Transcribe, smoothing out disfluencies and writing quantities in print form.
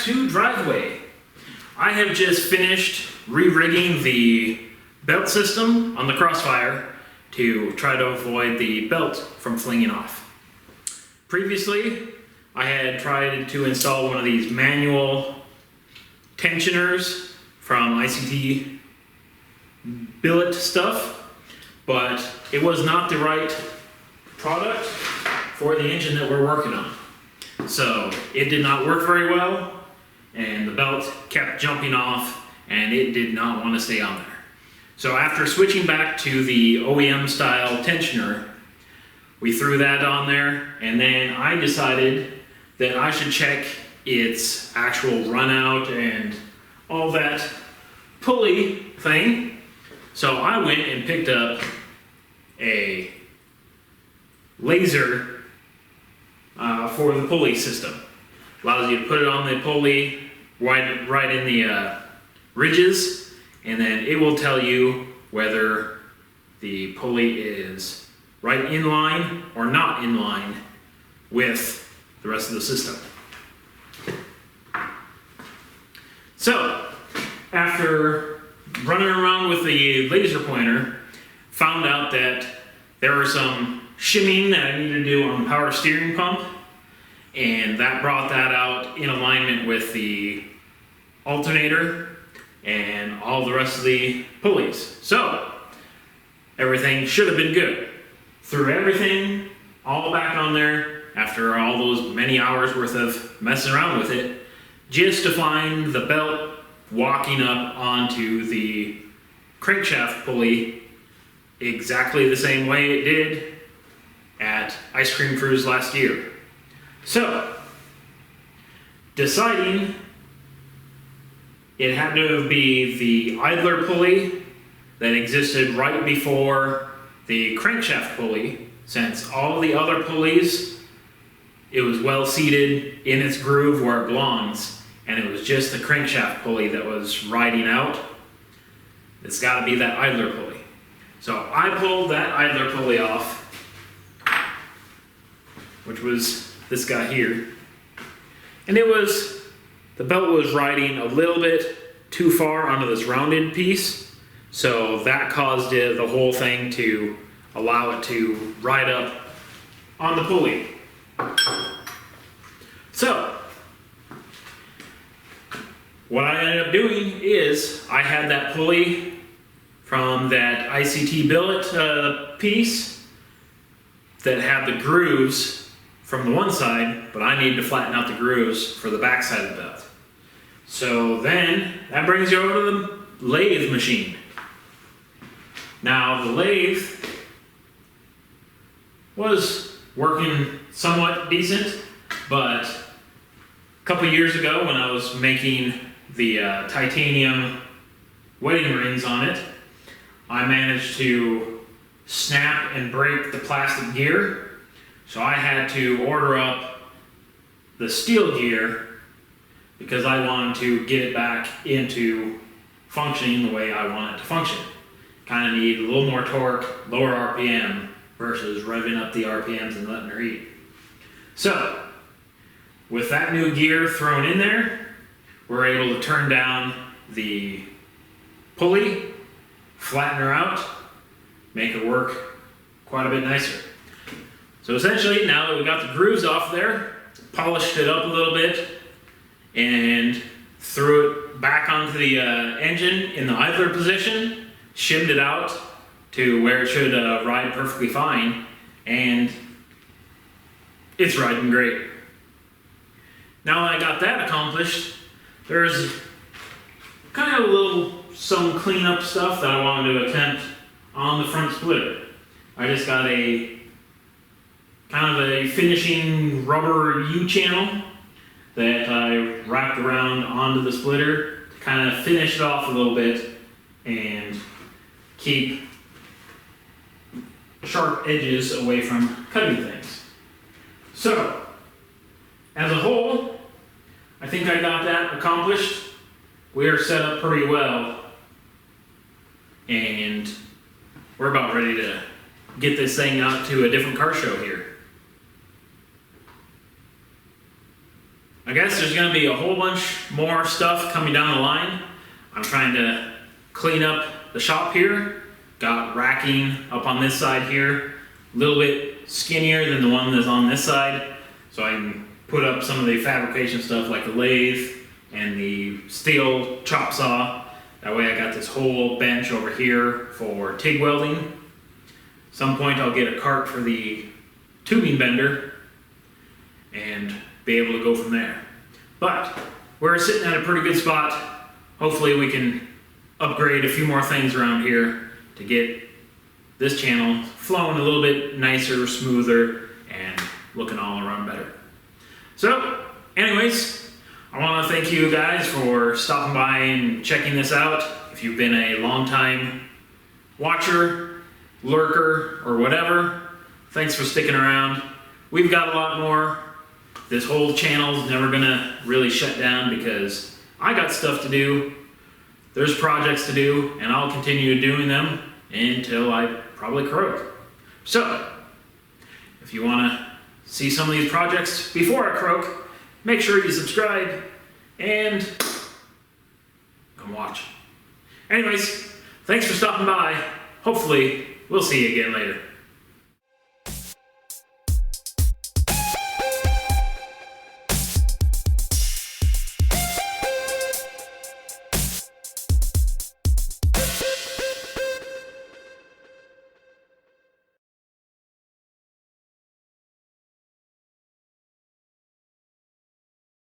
to driveway. I have just finished re-rigging the belt system on the Crossfire to try to avoid the belt from flinging off. Previously, I had tried to install one of these manual tensioners from ICT billet stuff, but it was not the right product for the engine that we're working on. So it did not work very well, and the belt kept jumping off, and it did not want to stay on there. So after switching back to the OEM style tensioner, we threw that on there, and then I decided that I should check its actual run out and all that pulley thing. So I went and picked up a laser for the pulley system. Allows you to put it on the pulley right in the ridges, and then it will tell you whether the pulley is right in line or not in line with the rest of the system. So, after running around with the laser pointer, found out that there was some shimming that I needed to do on the power steering pump, and that brought that out in alignment with the alternator and all the rest of the pulleys. So, everything should have been good. Threw everything all back on there after all those many hours worth of messing around with it, just to find the belt walking up onto the crankshaft pulley exactly the same way it did at Ice Cream Cruise last year. So, deciding it had to be the idler pulley that existed right before the crankshaft pulley, since all the other pulleys, it was well seated in its groove where it belongs, and it was just the crankshaft pulley that was riding out. It's got to be that idler pulley. So I pulled that idler pulley off, which was this guy here, and the belt was riding a little bit too far onto this rounded piece, so that caused the whole thing to allow it to ride up on the pulley. So what I ended up doing is I had that pulley from that ICT billet piece that had the grooves from the one side, but I needed to flatten out the grooves for the back side of the belt. So then that brings you over to the lathe machine. Now the lathe was working somewhat decent, but a couple years ago when I was making the titanium wedding rings on it, I managed to snap and break the plastic gear. So I had to order up the steel gear because I wanted to get it back into functioning the way I want it to function. Kind of need a little more torque, lower RPM, versus revving up the RPMs and letting her eat. So, with that new gear thrown in there, we're able to turn down the pulley, flatten her out, make her work quite a bit nicer. So essentially, now that we got the grooves off there, polished it up a little bit, and threw it back onto the engine in the idler position, shimmed it out to where it should ride perfectly fine, and it's riding great. Now that I got that accomplished, there's kind of some cleanup stuff that I wanted to attempt on the front splitter. I just got a kind of a finishing rubber U-channel that I wrapped around onto the splitter to kind of finish it off a little bit and keep sharp edges away from cutting things. So, as a whole, I think I got that accomplished. We are set up pretty well, and we're about ready to get this thing out to a different car show here. I guess there's gonna be a whole bunch more stuff coming down the line. I'm trying to clean up the shop here. Got racking up on this side here, a little bit skinnier than the one that's on this side, so I can put up some of the fabrication stuff like the lathe and the steel chop saw. That way I got this whole bench over here for TIG welding. Some point I'll get a cart for the tubing bender and be able to go from there. But we're sitting at a pretty good spot. Hopefully we can upgrade a few more things around here to get this channel flowing a little bit nicer, smoother, and looking all around better. So, anyways, I want to thank you guys for stopping by and checking this out. If you've been a long time watcher, lurker, or whatever, thanks for sticking around. We've got a lot more. This whole channel's never gonna really shut down because I got stuff to do. There's projects to do, and I'll continue doing them until I probably croak. So, if you wanna see some of these projects before I croak, make sure you subscribe and come watch. Anyways, thanks for stopping by. Hopefully, we'll see you again later.